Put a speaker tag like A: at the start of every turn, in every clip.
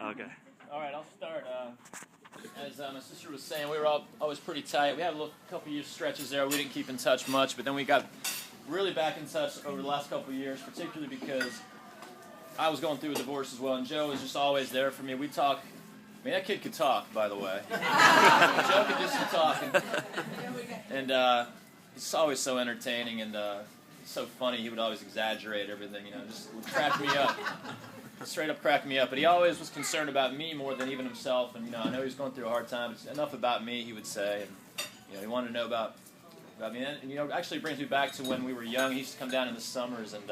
A: Okay.
B: All right, I'll start. As my sister was saying, we were all always pretty tight. We had a couple years stretches there. We didn't keep in touch much, but then we got really back in touch over the last couple of years, particularly because I was going through a divorce as well, and Joe was just always there for me. We'd talk. I mean, that kid could talk, by the way. Joe could just talk, and he's always so entertaining and so funny. He would always exaggerate everything, just would crack me up. Straight up cracked me up, but he always was concerned about me more than even himself. And I know he was going through a hard time. It's enough about me, he would say. And he wanted to know about me. And actually brings me back to when we were young. He used to come down in the summers, and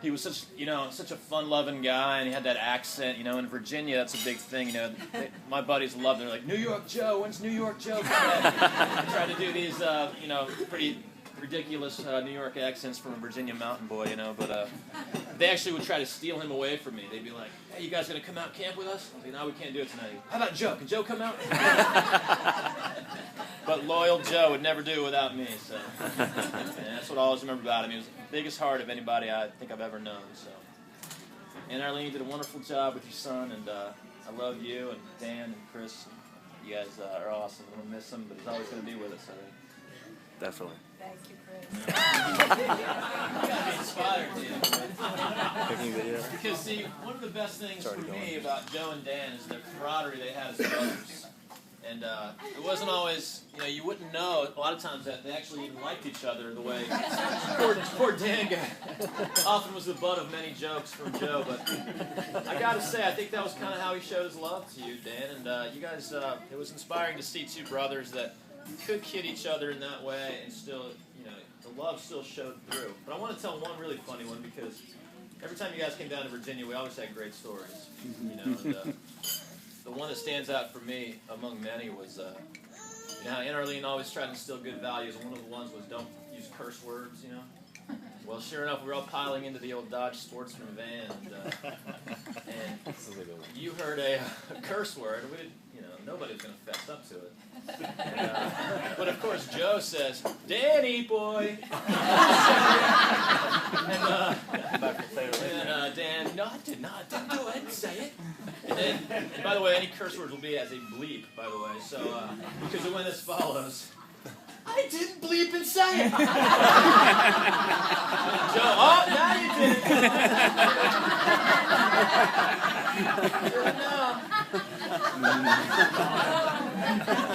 B: he was such a fun-loving guy, and he had that accent. In Virginia, that's a big thing. My buddies loved it. They're like, New York Joe, when's New York Joe coming? I tried to do these, pretty ridiculous New York accents from a Virginia mountain boy, but they actually would try to steal him away from me. They'd be like, hey, you guys going to come out camp with us? I was like, no, we can't do it tonight. How about Joe? Can Joe come out? But loyal Joe would never do it without me, so and that's what I always remember about him. He was the biggest heart of anybody I think I've ever known. So. And Arlene, you did a wonderful job with your son, and I love you and Dan and Chris. You guys are awesome. I'm going to miss him, but he's always going to be with us, I think.
A: Definitely.
C: Thank you, Chris.
B: You got me inspired, dude.
A: Taking video.
B: Because, see, one of the best things for me about Joe and Dan is their camaraderie they had as brothers. And it wasn't always, you wouldn't know a lot of times that they actually even liked each other the way poor Dan often was the butt of many jokes from Joe. But I got to say, I think that was kind of how he showed his love to you, Dan. And you guys, it was inspiring to see two brothers that could kid each other in that way and still, the love still showed through. But I want to tell one really funny one because every time you guys came down to Virginia, we always had great stories, and, the one that stands out for me among many was, how Aunt Arlene always tried to instill good values, and one of the ones was don't use curse words, Well, sure enough, we were all piling into the old Dodge Sportsman van, and you heard a curse word, and we didn't, nobody was going to fess up to it. But of course, Joe says, Danny boy! and Dan, no, I did not. Go ahead and say it. And by the way, any curse words will be as a bleep, by the way. So, because it went as follows. I didn't bleep and say it. Joe, oh, now you did.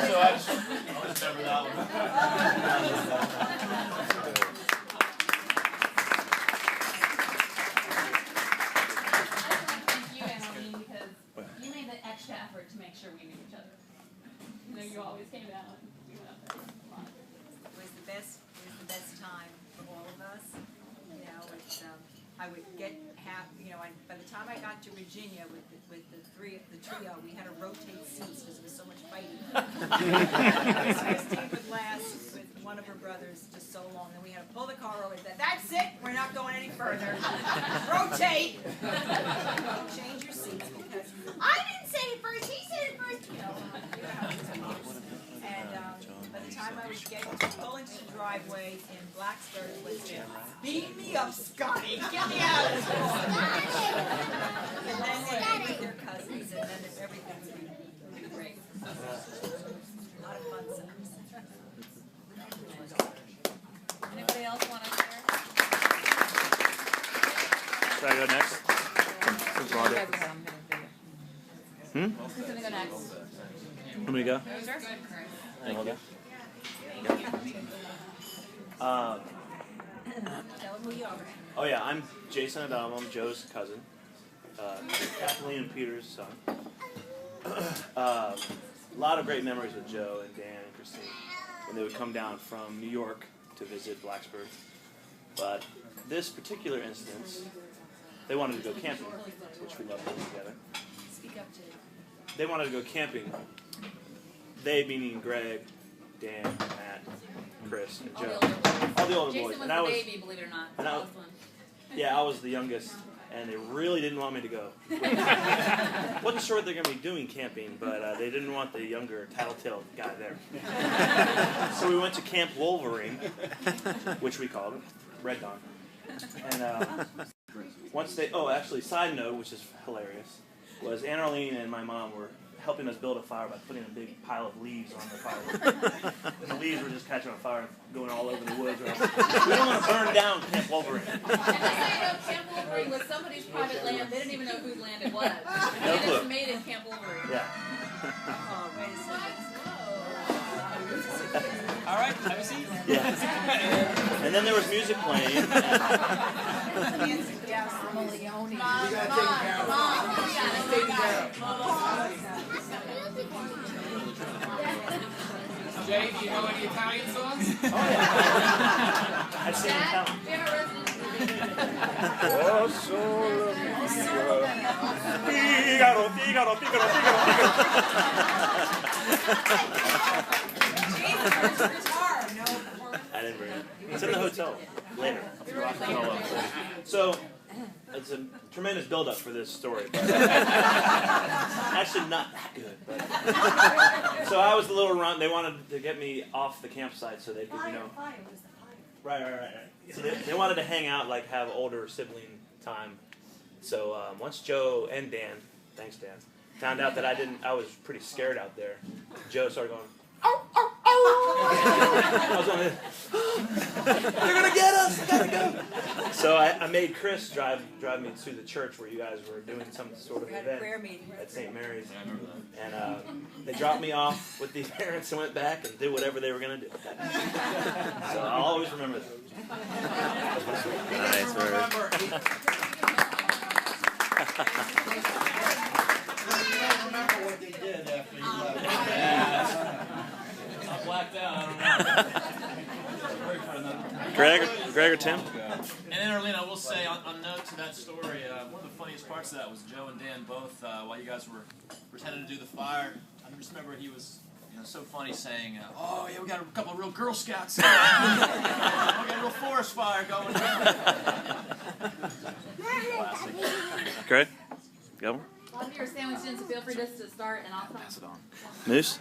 B: So I just remember that one.
D: Extra effort to make sure we knew each other. You always came down and we went up there a lot.
C: It was the best time for all of us. I would get by the time I got to Virginia with the trio, we had to rotate seats because there was so much fighting. Christine would last with one of her brothers just so long, then we had to pull the car over and say, that's it, we're not going any further. Rotate! Change your seats because I didn't say it first, he said it first. And by the time I was getting to pull into the driveway in Blacksburg, it was beat me up, Scotty, get me out of this And then they meet their cousins, and then everything would be great. A lot of fun stuff.
D: Anybody else want to share?
A: Should I go next?
D: Who's going to go next?
A: Let me go.
B: Thank you.
C: Tell them who you are.
A: Oh yeah, I'm Jason Latham. I'm Joe's cousin. Kathleen and Peter's son. A lot of great memories with Joe and Dan and Christine when they would come down from New York to visit Blacksburg. But this particular instance, they wanted to go camping, which we love doing together.
C: Speak up, Jay.
A: They wanted to go camping. They meaning Greg, Dan, Matt, Chris, and Joe. All the older boys.
D: Jason was the baby, believe it or not.
A: And I was the youngest, and they really didn't want me to go. Wasn't sure what they're going to be doing camping, but they didn't want the younger, tattletale guy there. So we went to Camp Wolverine, which we called it, Red Dawn. And once they, actually, side note, which is hilarious, was Aunt Arlene and my mom were helping us build a fire by putting a big pile of leaves on the fire. And the leaves were just catching on fire, going all over the woods. We don't want to burn down Camp Wolverine.
D: And they say Camp Wolverine was somebody's private land. They didn't even know whose land it was.
A: No
D: They
A: clue.
D: just made it Camp Wolverine.
A: Yeah.
C: Oh, wait a second.
B: All right, have a seat.
A: Yeah. And then there was music playing.
D: Mom, we got it.
E: Jay, do you know any Italian songs?
A: Oh, yeah. I've seen them count.
D: We have a resident.
A: Oh, solo Figaro, Figaro, Figaro, Figaro, I didn't bring it. It's in the hotel later. So, it's a tremendous build-up for this story. But actually, not that good. But. So I was the little runt. They wanted to get me off the campsite so they could, Right. So they wanted to hang out, like have older sibling time. So once Joe and Dan, thanks Dan, found out that I was pretty scared out there. Joe started going, "Ow, ow, ow!" I was on "They're gonna get us! I gotta go!" So I made Chris drive me to the church where you guys were doing some sort of
C: We had a
A: event
C: prayer meeting.
A: at St. Mary's, and they dropped me off with the parents and went back and did whatever they were gonna do. So I'll always remember that. Nice,
F: Remember what they did after you left.
B: I blacked out. I don't know.
A: Greg or Tim?
B: And then, Arlene, I will say, on note to that story, one of the funniest parts of that was Joe and Dan both, while you guys were pretending to do the fire, I just remember he was so funny saying, "Oh, yeah, we got a couple of real Girl Scouts. We got a real forest fire going on." Classic.
A: Greg? Go.
D: I'll have your sandwich in, so feel free just to start, and I'll
A: Pass it on. Moose?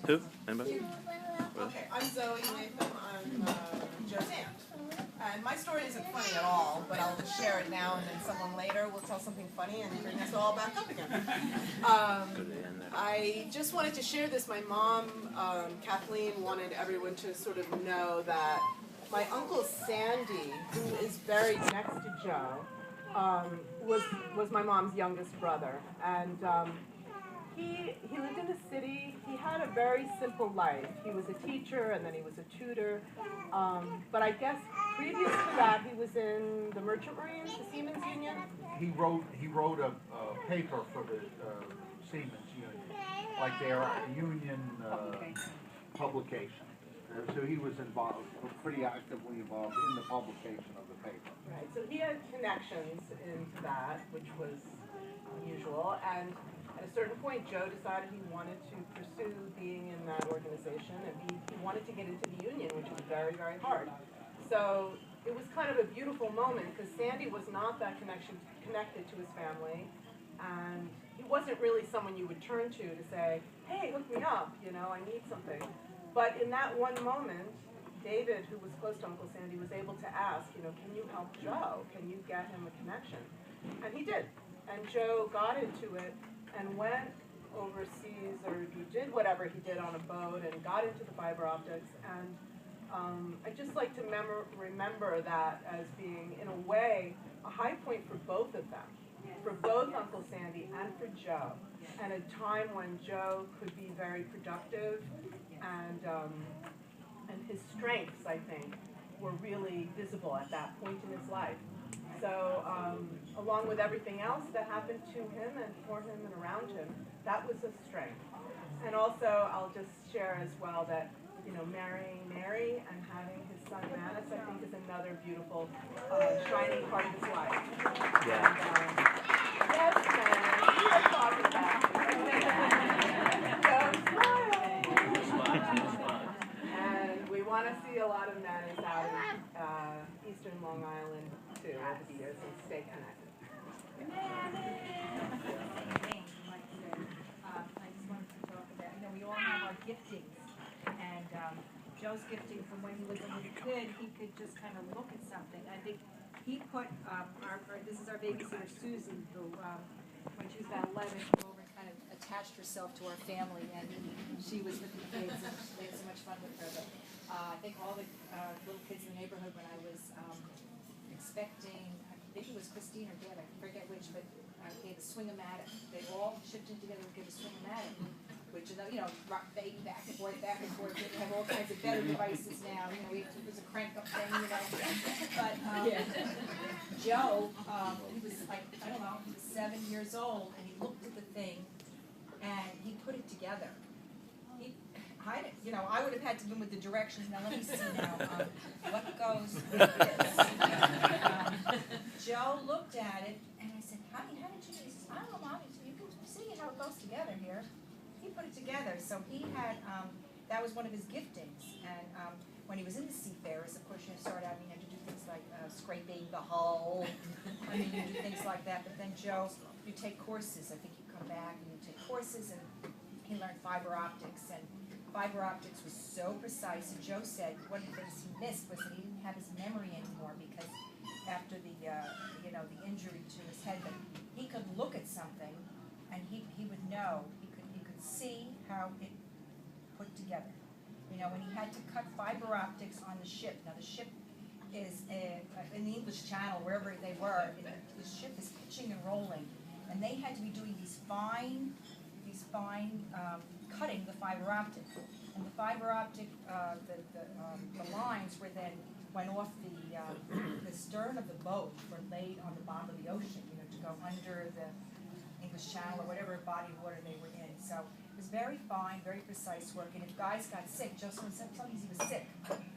A: Who? Anybody?
G: Okay, I'm Zoe Latham. I'm Joe's aunt. And my story isn't funny at all, but I'll just share it now, and then someone later will tell something funny and bring us all back up again. I just wanted to share this. My mom, Kathleen, wanted everyone to sort of know that my uncle Sandy, who is buried next to Joe, was my mom's youngest brother. And he lived in the city. He had a very simple life. He was a teacher, and then he was a tutor. But I guess previous to that, he was in the Merchant Marines, the Seamen's Union.
F: He wrote a paper for the Seamen's Union, like their union publication. So he was pretty actively involved in the publication of the paper.
G: Right. So he had connections into that, which was unusual. And at a certain point, Joe decided he wanted to pursue being in that organization, and he wanted to get into the union, which was very, very hard. So it was kind of a beautiful moment because Sandy was not that connected to his family, and he wasn't really someone you would turn to say, "Hey, hook me up, I need something." But in that one moment, David, who was close to Uncle Sandy, was able to ask, "Can you help Joe? Can you get him a connection?" And he did. And Joe got into it and went overseas, or he did whatever he did on a boat and got into the fiber optics. And I just like to remember that as being, in a way, a high point for both of them, for both Uncle Sandy and for Joe, and a time when Joe could be very productive, and his strengths, I think, were really visible at that point in his life. So along with everything else that happened to him and for him and around him, that was a strength. And also, I'll just share as well that, marrying Mary and having his son Manus, I think, is another beautiful, shining part of his life.
A: Yeah.
G: And, yes, Manus, we are talking about And we want to see a lot of Manus out in eastern Long Island, too, over the years, and stay connected.
C: I just wanted to talk about, we all have our giftings, and Joe's gifting from when he was a little kid, he could just kind of look at something. I think he put, this is our babysitter Susan, who, when she was about 11, came over and kind of attached herself to our family, and she was with the kids, and they had so much fun with her. But I think all the little kids in the neighborhood, when I was expecting, I think it was Christine or Dad, I forget which, but gave a swing-o-matic. They all shipped in together and gave a swing-o-matic, which, rock baby back and forth, back and forth. We have all kinds of better devices now. It was a crank-up thing, But Joe, he was like, I don't know, he was 7 years old, and he looked at the thing, and he put it together. I would have had to been with the directions. Now let me see now. What goes with this? Joe looked at it, and I said, honey, how did you do this? I don't know, Mom. You can see how it goes together here. He put it together. So he had, that was one of his giftings. And when he was in the Seafarers, of course, you start out, you have to do things like scraping the hull. You do things like that. But then Joe, you take courses. I think you come back and you take courses, and he learned fiber optics. And fiber optics was so precise. And Joe said one of the things he missed was that he didn't have his memory anymore, because after the injury to his head, that he could look at something and he would know. He could see how it put together. When he had to cut fiber optics on the ship. Now the ship is in the English Channel, wherever they were. The ship is pitching and rolling, and they had to be doing these fine cutting the fiber optic. And the fiber optic, the lines were then went off the stern of the boat, were laid on the bottom of the ocean, to go under the English Channel or whatever body of water they were in. So it was very fine, very precise work. And if guys got sick, Joseph said sometimes he was sick,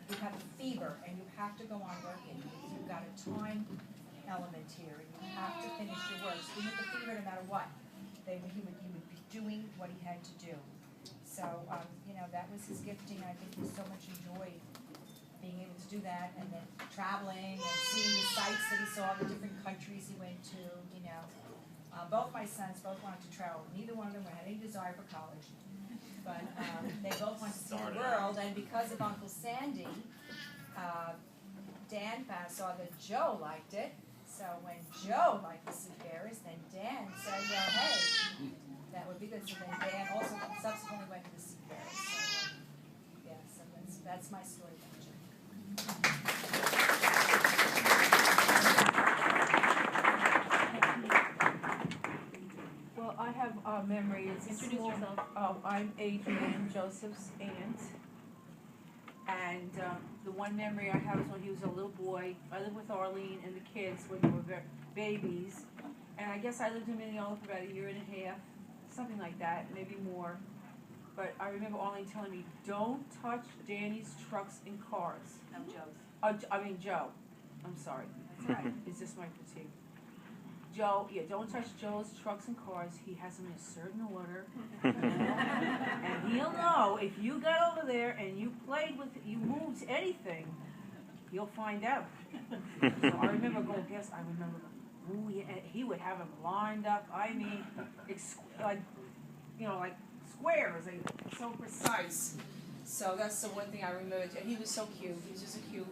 C: you'd have a fever, and you have to go on working because you've got a time element here, and you have to finish your work. So even with the fever, no matter what, he would be doing what he had to do. So that was his gifting. I think he so much enjoyed being able to do that, and then traveling and seeing the sights that he saw, the different countries he went to. Both my sons wanted to travel. Neither one of them had any desire for college, but they both wanted to see the world. And because of Uncle Sandy, Dan saw that Joe liked it. So when Joe liked the Seafarers, then Dan said, well, hey, that would be good. So then Dan also subsequently went to the Seafarers. So that's my story about Joe.
H: Well, I have a memory.
D: Introduce yourself.
H: Oh, I'm Adrienne, Joseph's aunt. And the one memory I have is when he was a little boy. I lived with Arlene and the kids when they were babies. And I guess I lived in Mineola for about a year and a half, something like that, maybe more. But I remember Arlene telling me, don't touch Danny's trucks and cars.
C: No, Joe's.
H: Joe. I'm sorry.
C: That's right.
H: It's just my fatigue. Joe, don't touch Joe's trucks and cars. He has them in a certain order. And he'll know if you got over there and you played with it, you moved anything, he'll find out. So I remember going, he would have them lined up. I mean, like squares, so precise. So that's the one thing I remember. And he was so cute. He was just a cute,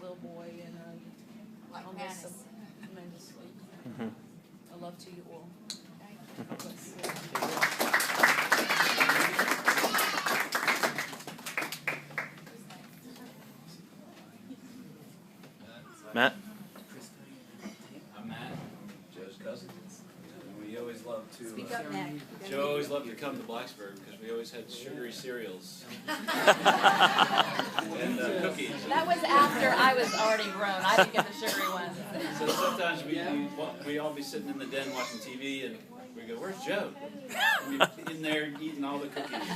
H: little boy, and I'll miss him tremendously. I love to you all. God bless you.
A: Matt?
I: I'm Matt, Joe's cousin. And we always love to.
C: Speak up, Matt.
I: Joe always loved to come to Blacksburg because we always had sugary cereals and cookies.
D: That was after I was already grown. I didn't get the sugary ones.
I: So sometimes we all be sitting in the den watching TV and we go, "Where's Joe?" And we'd be in there eating all the cookies.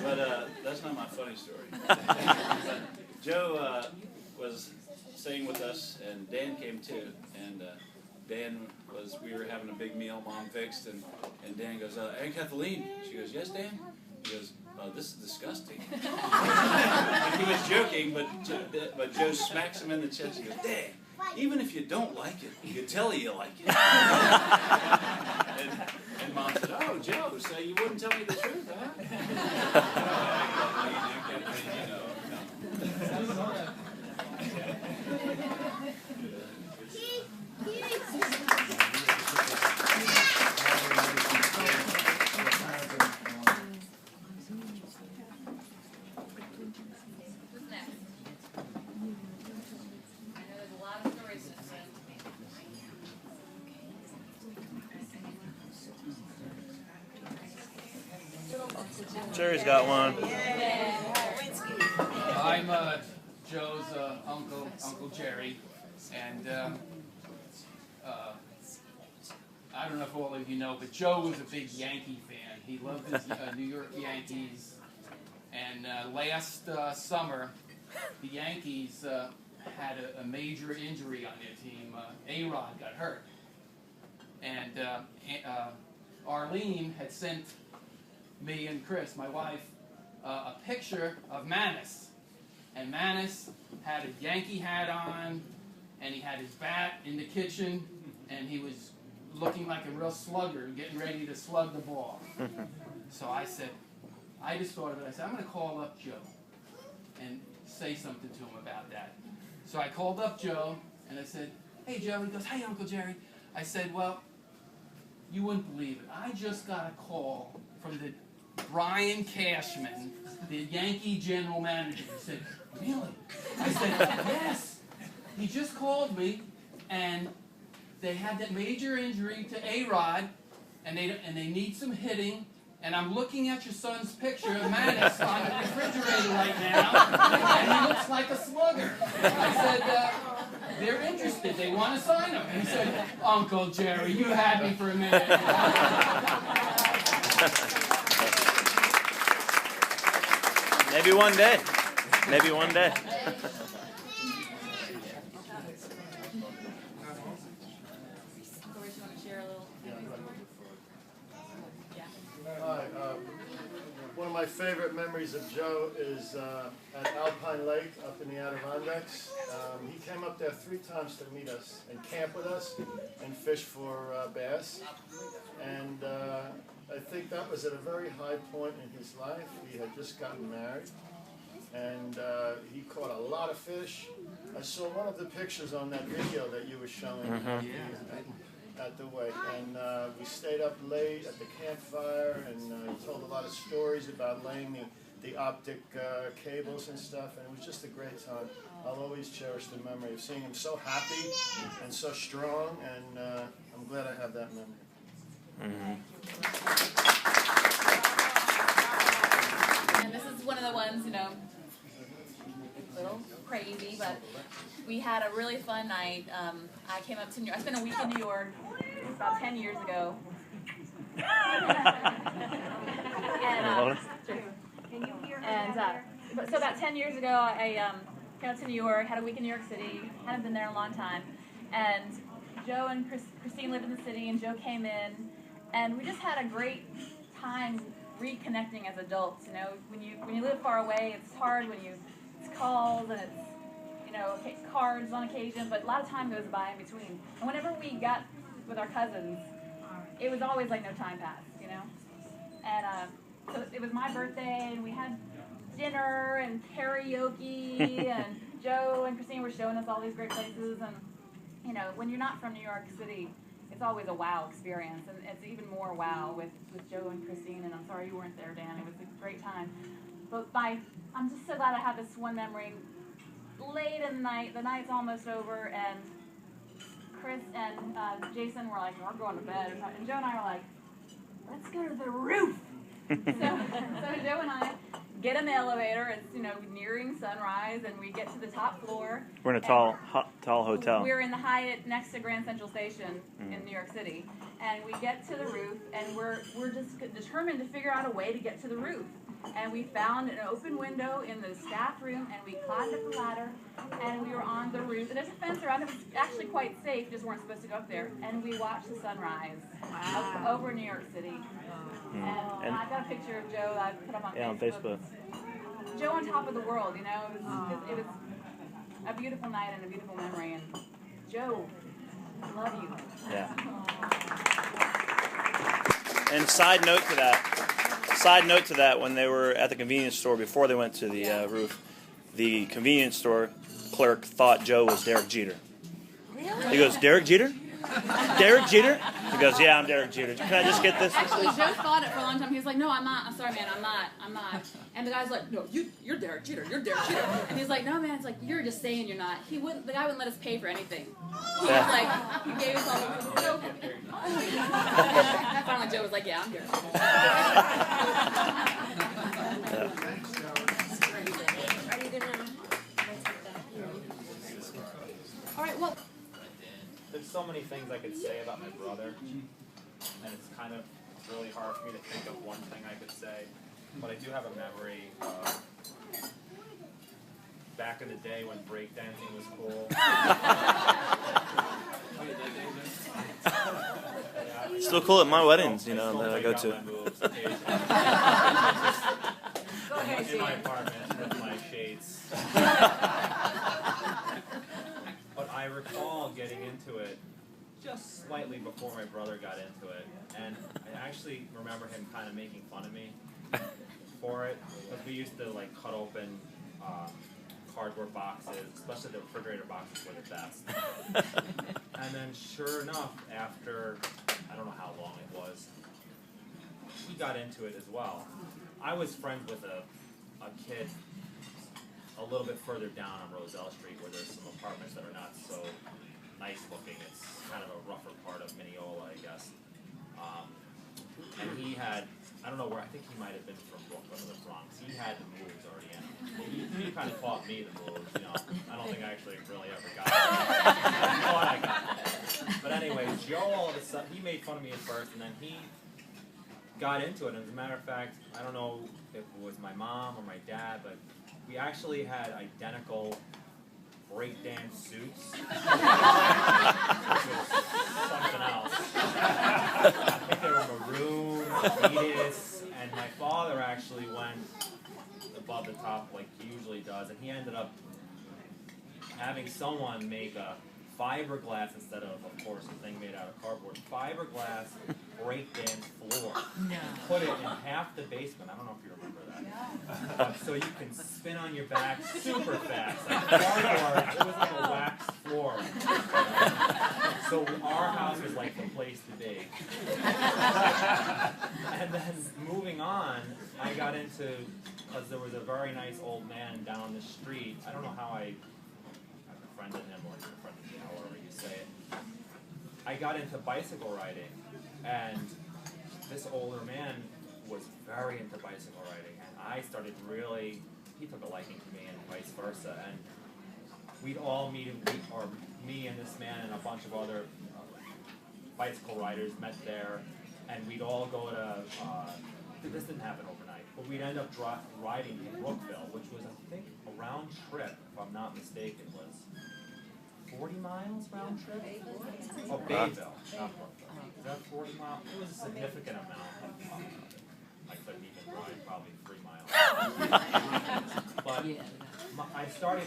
I: But that's not my funny story. Joe was staying with us, and Dan came too. And we were having a big meal Mom fixed, and Dan goes, "Hey, Kathleen." She goes, "Yes, Dan?" He goes, "This is disgusting." And he was joking, but Joe smacks him in the chest and goes, "Dan, even if you don't like it, you tell you like it." and Mom said, "Oh, Joe, so you wouldn't tell me the truth, huh?"
A: Jerry's got one.
E: I'm Joe's Uncle Jerry, and I don't know if all of you know, but Joe was a big Yankee fan. He loved his New York Yankees, and last summer, the Yankees had a major injury on their team. A-Rod got hurt, and Arlene had sent me and Chris, my wife, a picture of Manus. And Manus had a Yankee hat on, and he had his bat in the kitchen, and he was looking like a real slugger, getting ready to slug the ball. So I just thought of it. I said, I'm going to call up Joe and say something to him about that. So I called up Joe, and I said, hey, Joe. He goes, hey, Uncle Jerry. I said, well, you wouldn't believe it. I just got a call from the Brian Cashman, the Yankee general manager. He said, really? I said, yes. He just called me, and they had that major injury to A-Rod, and they need some hitting, and I'm looking at your son's picture of Manus on the refrigerator right now, and he looks like a slugger. I said, they're interested. They want to sign him. And he said, Uncle Jerry, you had me for a minute.
A: Maybe one day. Maybe one day.
J: Hi. One of my favorite memories of Joe is at Alpine Lake up in the Adirondacks. He came up there 3 times to meet us and camp with us and fish for bass. And I think that was at a very high point in his life. He had just gotten married, and he caught a lot of fish. I saw one of the pictures on that video that you were showing at the wake, and we stayed up late at the campfire, and he told a lot of stories about laying the optic cables and stuff, and it was just a great time. I'll always cherish the memory of seeing him so happy and so strong, and I'm glad I have that memory.
D: And this is one of the ones, you know, a little crazy, but we had a really fun night. I came up to New York. I spent a week in New York about 10 years ago. So about 10 years ago, I came up to New York, had a week in New York City, hadn't been there in a long time, and Joe and Christine lived in the city, and Joe came in, and we just had a great time reconnecting as adults. You know, when you live far away, it's hard it's calls and it's, you know, cards on occasion, but a lot of time goes by in between. And whenever we got with our cousins, it was always like no time passed, you know. And so it was my birthday, and we had dinner and karaoke, and Joe and Christine were showing us all these great places. And you know, when you're not from New York City, it's always a wow experience, and it's even more wow with Joe and Christine. And I'm sorry you weren't there, Dan. It was a great time. But I'm just so glad I have this one memory. Late in the night's almost over, and Chris and Jason were like, we're going to bed. And Joe and I were like, let's go to the roof. so Joe and I get in the elevator. It's, you know, nearing sunrise, and we get to the top floor.
A: We're in a tall hotel.
D: We're in the Hyatt next to Grand Central Station in New York City, and we get to the roof, and we're just determined to figure out a way to get to the roof. And we found an open window in the staff room, and we climbed up the ladder, and we were on the roof. And there's a fence around it. It was actually quite safe, just weren't supposed to go up there. And we watched the sunrise over New York City. And I got a picture of Joe that I put up on Facebook. Joe on top of the world, you know. It was a beautiful night and a beautiful memory. And Joe, I love you.
A: Yeah. And side note to that, when they were at the convenience store before they went to the roof, the convenience store clerk thought Joe was Derek Jeter. Really? He goes, Derek Jeter? Derek Jeter? He goes, yeah, I'm Derek Jeter. Can I just get this?
D: Actually, Joe thought it for a long time. He was like, no, I'm not. I'm sorry, man, I'm not. And the guy's like, no, you're Derek Jeter. You're Derek Jeter. And he's like, no, man, it's like, you're just saying you're not. The guy wouldn't let us pay for anything. He was like, he gave us all the Joe. Finally, Joe was like, yeah, I'm Derek.
K: hard for me to think of one thing I could say, but I do have a memory of back in the day when breakdancing was cool.
A: Still cool at my weddings, you know, that I go to.
K: In my apartment with my shades. But I recall getting into it just slightly before my brother got into it, and I actually remember him kind of making fun of me for it, because we used to like cut open cardboard boxes, especially the refrigerator boxes were the best. And then sure enough, after, I don't know how long it was, he got into it as well. I was friends with a kid a little bit further down on Roselle Street where there's some apartments that are not so nice looking. It's kind of a rougher part of Mineola, I guess. And he had, I don't know where, I think he might have been from Brooklyn or the Bronx. He had the moves already in him. He kind of taught me the moves, you know. I don't think I actually really ever got it. I thought I got it. But anyway, Joe all of a sudden, he made fun of me at first, and then he got into it. And as a matter of fact, I don't know if it was my mom or my dad, but we actually had identical breakdance suits. Which was something else. I think they were maroon, Adidas, and my father actually went above the top like he usually does, and he ended up having someone make a fiberglass instead of course, a thing made out of cardboard. Fiberglass breakdance floor. No. Put it in half the basement. I don't know if you remember that. So you can spin on your back super fast. Like cardboard, it was like a wax floor. So our house was like the place to be. And then moving on, I got into, because there was a very nice old man down the street. I don't know how I befriended him or befriended me, however you say it. I got into bicycle riding, and this older man was very into bicycle riding, and I started really, he took a liking to me and vice versa, and we'd all meet, or me and this man and a bunch of other bicycle riders met there, and we'd all go to, this didn't happen overnight, but we'd end up riding in Brookville, which was, I think, a round trip, if I'm not mistaken, was 40 miles round trip? Oh, Bayville, not Brookville. Is that 40 miles? It was a significant amount. I couldn't even ride probably 3 miles. But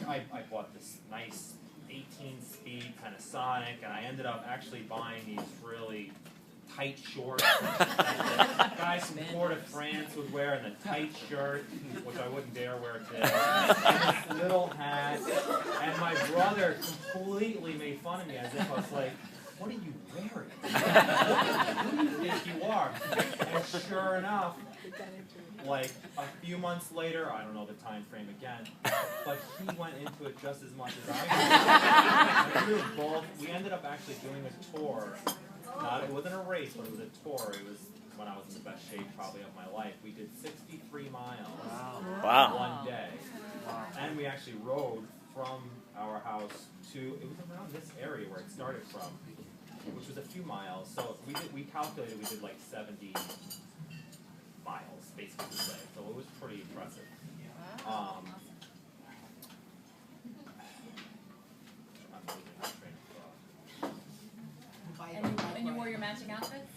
K: I bought this nice 18-speed kind of Sonic, and I ended up actually buying these really tight shorts that guys from Port of France would wear, and the tight shirt, which I wouldn't dare wear today, and this little hat, and my brother completely made fun of me as if I was like, what are you wearing? Who do you think you are? And sure enough, like a few months later, I don't know the time frame again, but he went into it just as much as I did. We ended up actually doing a tour. It wasn't a race, but it was a tour. It was when I was in the best shape probably of my life. We did 63 miles one day. And we actually rode from our house to, it was around this area where it started from, which was a few miles. So we calculated we did like 70 miles, basically to say. So it was pretty impressive. I'm losing my train of thought.
D: And you wore your matching outfits?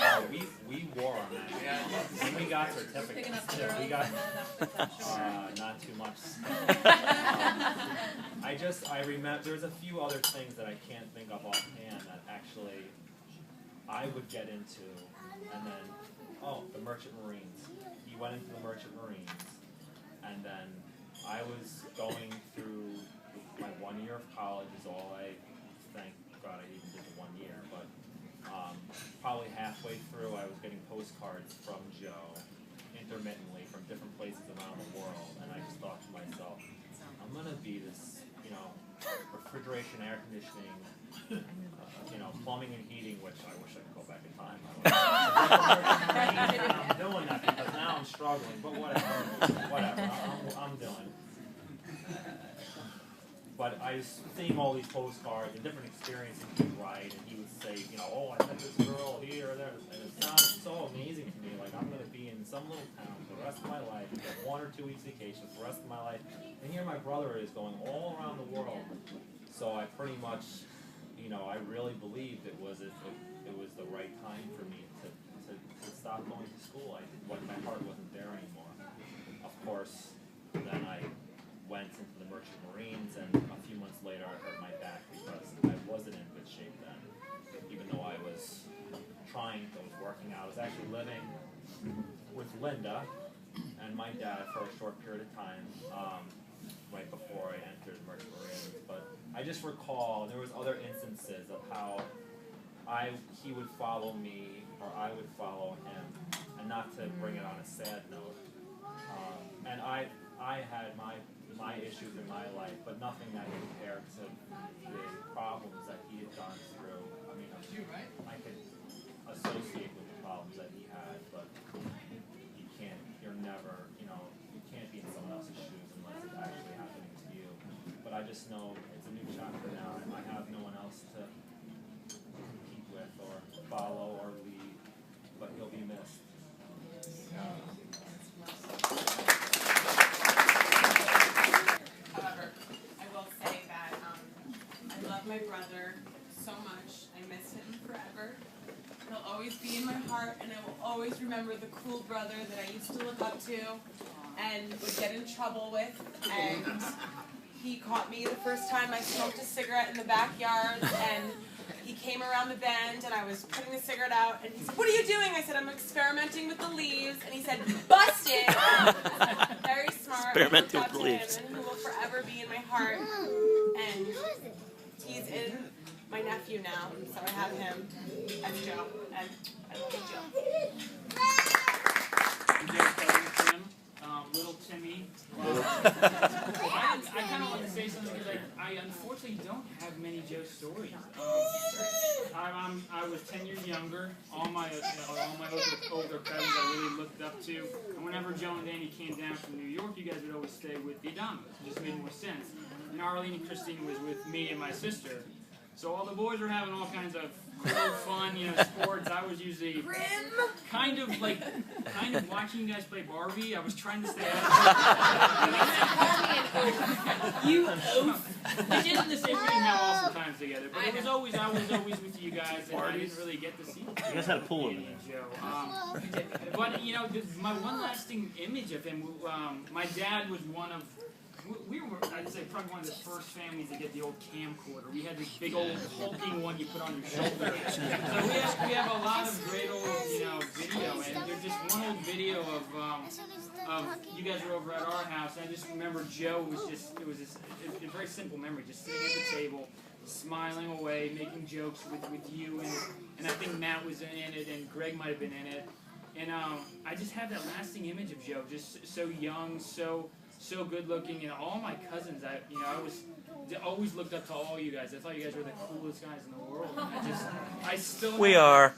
K: Oh, we wore our matching outfits. And we got certificates. We got not too much. I remember there's a few other things that I can't think of offhand that actually I would get into, and then the Merchant Marines. He went into the Merchant Marines, and then I was going through my 1 year of college is all thank God I even did the 1 year, but probably halfway through I was getting postcards from Joe intermittently from different places around the world, and I just thought to myself, I'm going to be this, refrigeration, air conditioning, plumbing and heating, which I wish I could go back in time. I'm doing that because now I'm struggling, but whatever, I'm doing. but I was seeing all these postcards and different experiences he would write, and he would say, you know, oh, I met this girl here or there, and it sounded so amazing to me, like I'm going to be in some little town for the rest of my life, get 1 or 2 weeks vacation for the rest of my life, and here my brother is going all around the world. So I pretty much, you know, I really believed it was the right time for me to stop going to school. My heart wasn't there anymore. Of course, then I went into the Merchant Marines, and a few months later I hurt my back because I wasn't in good shape then. Even though I was trying, I was working out. I was actually living with Linda and my dad for a short period of time right before I entered the Merchant Marines. But I just recall there was other instances of how he would follow me or I would follow him, and not to bring it on a sad note. And I had my issues in my life, but nothing that compared to the problems that he had gone through. I mean, I could associate with the problems that he had, but you're never, you know, you can't be in someone else's shoes unless it's actually happening to you. But I just know it's a new chapter now, and I have no one else to compete with or follow or lead, but he'll be missed.
L: However, I will say that I love my brother so much. I miss him forever. He'll always be in my heart, and I will always remember the cool brother that I used to look up to and would get in trouble with. And he caught me the first time I smoked a cigarette in the backyard, and he came around the bend, and I was putting the cigarette out, and he said, "What are you doing?" I said, "I'm experimenting with the leaves." And he said, "Busted!" Very smart.
A: Experimenting with the leaves.
L: And he will forever be in my heart. And he's in my nephew now, so I have him as Joe, and I love you, Joe.
M: I'm Joe Tim, little Timmy. I kind of want to say something because I unfortunately don't have many Joe stories. I was 10 years younger. All my older cousins I really looked up to. And whenever Joe and Danny came down from New York, you guys would always stay with the Adamas. It just made more sense. And Arlene and Christine was with me and my sister. So all the boys were having all kinds of cool, fun, sports. I was usually kind of watching you guys play Barbie. I was trying to stay out of it. You oof. We did it in the same thing have awesome times together. But I was always with you guys, and I didn't really get to see
A: You guys had a pool over there.
M: Joe. But my one lasting image of him, my dad was one of. We were, I'd say, probably one of the first families to get the old camcorder. We had this big old hulking one you put on your shoulder. So we have a lot of great old, video. And there's just one old video of you guys were over at our house. And I just remember Joe was it was a very simple memory, just sitting at the table, smiling away, making jokes with you. And I think Matt was in it, and Greg might have been in it. And I just have that lasting image of Joe, just so young, so good looking, and all my cousins. I always looked up to all you guys. I thought you guys were the coolest guys in the world. And I still.
A: We are.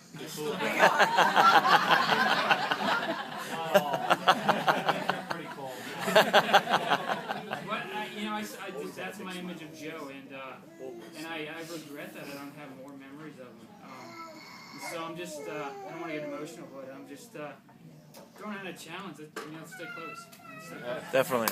K: Pretty cool.
M: But that's my image of Joe, and I regret that I don't have more memories of him. So I'm just I don't want to get emotional, but I'm just throwing out a challenge. Let's stay close.
A: Definitely.